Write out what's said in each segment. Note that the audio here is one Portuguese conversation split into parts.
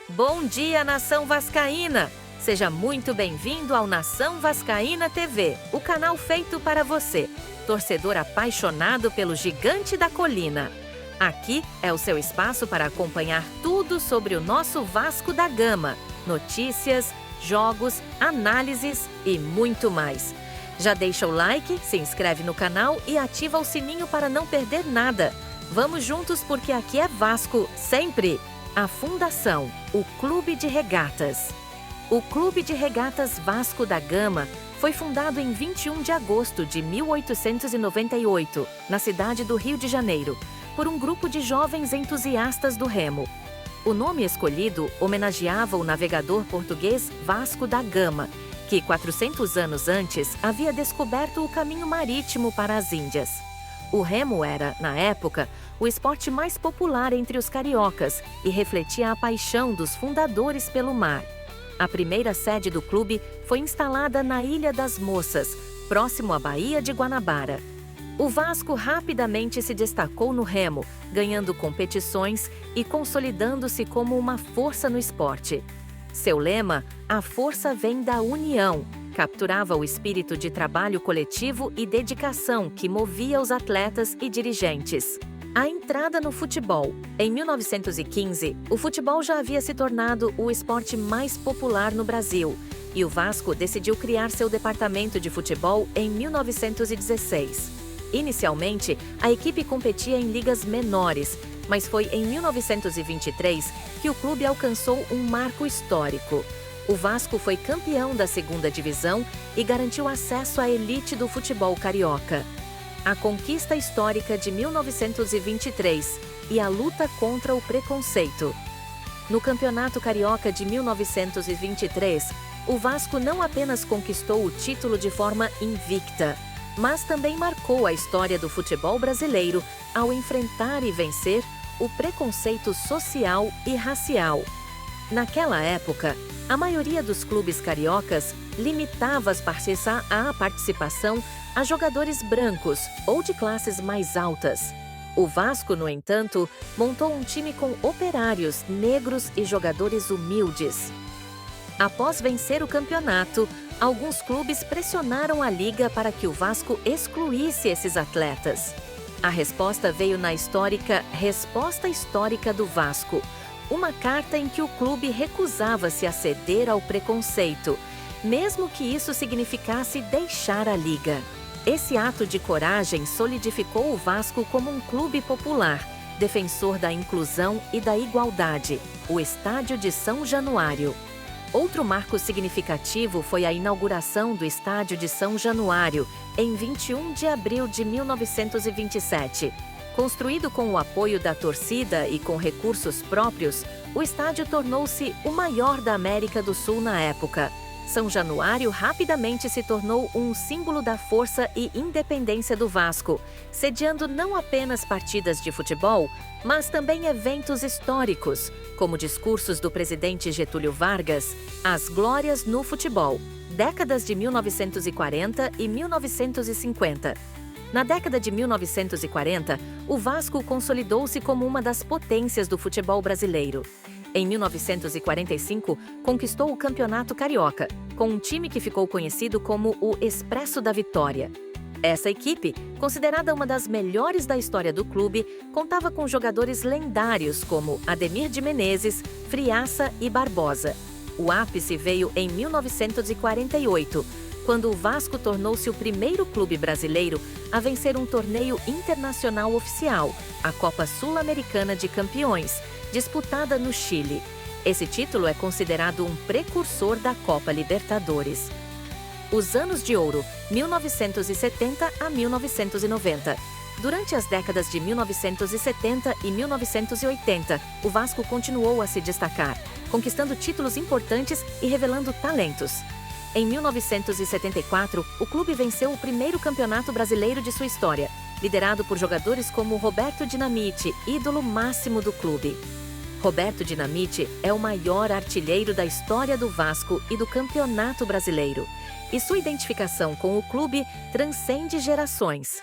Bom dia, Nação Vascaína! Seja muito bem-vindo ao Nação Vascaína TV, o canal feito para você, torcedor apaixonado pelo Gigante da Colina. Aqui é o seu espaço para acompanhar tudo sobre o nosso Vasco da Gama, notícias, jogos, análises e muito mais. Já deixa o like, se inscreve no canal e ativa o sininho para não perder nada. Vamos juntos porque aqui é Vasco, sempre! A Fundação, o Clube de Regatas. O Clube de Regatas Vasco da Gama foi fundado em 21 de agosto de 1898, na cidade do Rio de Janeiro, por um grupo de jovens entusiastas do remo. O nome escolhido homenageava o navegador português Vasco da Gama, que 400 anos antes havia descoberto o caminho marítimo para as Índias. O remo era, na época, o esporte mais popular entre os cariocas e refletia a paixão dos fundadores pelo mar. A primeira sede do clube foi instalada na Ilha das Moças, próximo à Baía de Guanabara. O Vasco rapidamente se destacou no remo, ganhando competições e consolidando-se como uma força no esporte. Seu lema, "A força vem da união", capturava o espírito de trabalho coletivo e dedicação que movia os atletas e dirigentes. A entrada no futebol. Em 1915, o futebol já havia se tornado o esporte mais popular no Brasil e o Vasco decidiu criar seu departamento de futebol em 1916. Inicialmente, a equipe competia em ligas menores, mas foi em 1923 que o clube alcançou um marco histórico. O Vasco foi campeão da segunda divisão e garantiu acesso à elite do futebol carioca. A conquista histórica de 1923 e a luta contra o preconceito. No Campeonato Carioca de 1923, o Vasco não apenas conquistou o título de forma invicta, mas também marcou a história do futebol brasileiro ao enfrentar e vencer o preconceito social e racial. Naquela época, a maioria dos clubes cariocas limitava a participação a jogadores brancos ou de classes mais altas. O Vasco, no entanto, montou um time com operários, negros e jogadores humildes. Após vencer o campeonato, alguns clubes pressionaram a liga para que o Vasco excluísse esses atletas. A resposta veio na histórica Resposta Histórica do Vasco, uma carta em que o clube recusava-se a ceder ao preconceito, mesmo que isso significasse deixar a liga. Esse ato de coragem solidificou o Vasco como um clube popular, defensor da inclusão e da igualdade, o Estádio de São Januário. Outro marco significativo foi a inauguração do Estádio de São Januário, em 21 de abril de 1927. Construído com o apoio da torcida e com recursos próprios, o estádio tornou-se o maior da América do Sul na época. São Januário rapidamente se tornou um símbolo da força e independência do Vasco, sediando não apenas partidas de futebol, mas também eventos históricos, como discursos do presidente Getúlio Vargas, As Glórias no Futebol, décadas de 1940 e 1950. Na década de 1940, o Vasco consolidou-se como uma das potências do futebol brasileiro. Em 1945, conquistou o Campeonato Carioca, com um time que ficou conhecido como o Expresso da Vitória. Essa equipe, considerada uma das melhores da história do clube, contava com jogadores lendários como Ademir de Menezes, Friaça e Barbosa. O ápice veio em 1948, quando o Vasco tornou-se o primeiro clube brasileiro a vencer um torneio internacional oficial, a Copa Sul-Americana de Campeões, disputada no Chile. Esse título é considerado um precursor da Copa Libertadores. Os anos de ouro, 1970 a 1990. Durante as décadas de 1970 e 1980, o Vasco continuou a se destacar, conquistando títulos importantes e revelando talentos. Em 1974, o clube venceu o primeiro campeonato brasileiro de sua história, liderado por jogadores como Roberto Dinamite, ídolo máximo do clube. Roberto Dinamite é o maior artilheiro da história do Vasco e do Campeonato Brasileiro, e sua identificação com o clube transcende gerações.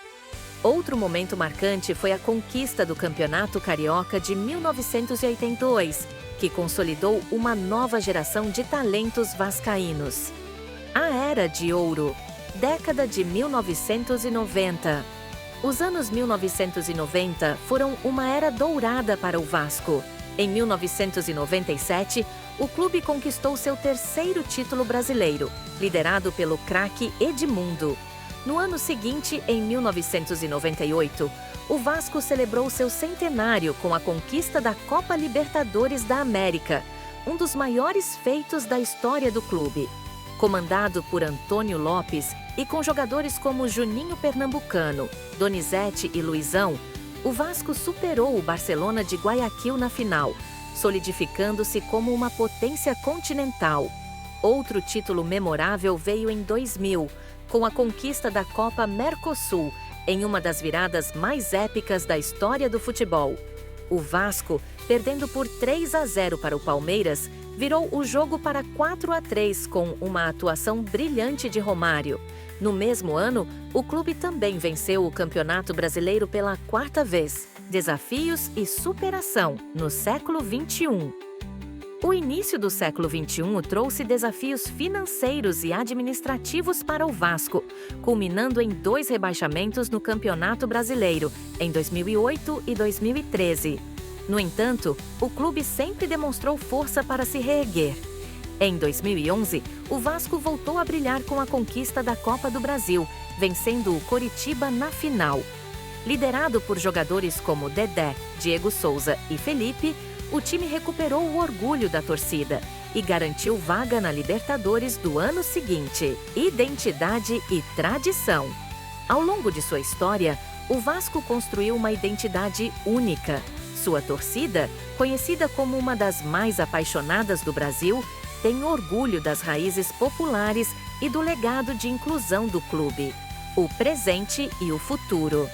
Outro momento marcante foi a conquista do Campeonato Carioca de 1982, que consolidou uma nova geração de talentos vascaínos. A Era de Ouro, década de 1990. Os anos 1990 foram uma era dourada para o Vasco. Em 1997, o clube conquistou seu terceiro título brasileiro, liderado pelo craque Edmundo. No ano seguinte, em 1998, o Vasco celebrou seu centenário com a conquista da Copa Libertadores da América, um dos maiores feitos da história do clube. Comandado por Antônio Lopes e com jogadores como Juninho Pernambucano, Donizete e Luizão, o Vasco superou o Barcelona de Guayaquil na final, solidificando-se como uma potência continental. Outro título memorável veio em 2000, com a conquista da Copa Mercosul, em uma das viradas mais épicas da história do futebol. O Vasco, perdendo por 3-0 para o Palmeiras, virou o jogo para 4-3 com uma atuação brilhante de Romário. No mesmo ano, o clube também venceu o Campeonato Brasileiro pela quarta vez. Desafios e superação no século XXI. O início do século XXI trouxe desafios financeiros e administrativos para o Vasco, culminando em 2 rebaixamentos no Campeonato Brasileiro, em 2008 e 2013. No entanto, o clube sempre demonstrou força para se reerguer. Em 2011, o Vasco voltou a brilhar com a conquista da Copa do Brasil, vencendo o Coritiba na final. Liderado por jogadores como Dedé, Diego Souza e Felipe, o time recuperou o orgulho da torcida e garantiu vaga na Libertadores do ano seguinte. Identidade e tradição. Ao longo de sua história, o Vasco construiu uma identidade única. Sua torcida, conhecida como uma das mais apaixonadas do Brasil, tem orgulho das raízes populares e do legado de inclusão do clube, o presente e o futuro.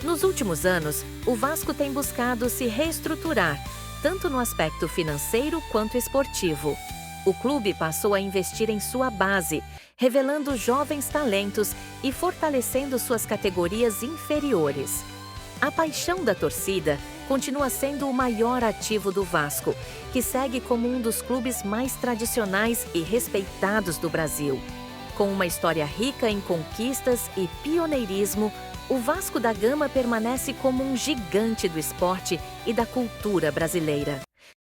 Nos últimos anos, o Vasco tem buscado se reestruturar, tanto no aspecto financeiro quanto esportivo. O clube passou a investir em sua base, revelando jovens talentos e fortalecendo suas categorias inferiores. A paixão da torcida continua sendo o maior ativo do Vasco, que segue como um dos clubes mais tradicionais e respeitados do Brasil. Com uma história rica em conquistas e pioneirismo, o Vasco da Gama permanece como um gigante do esporte e da cultura brasileira.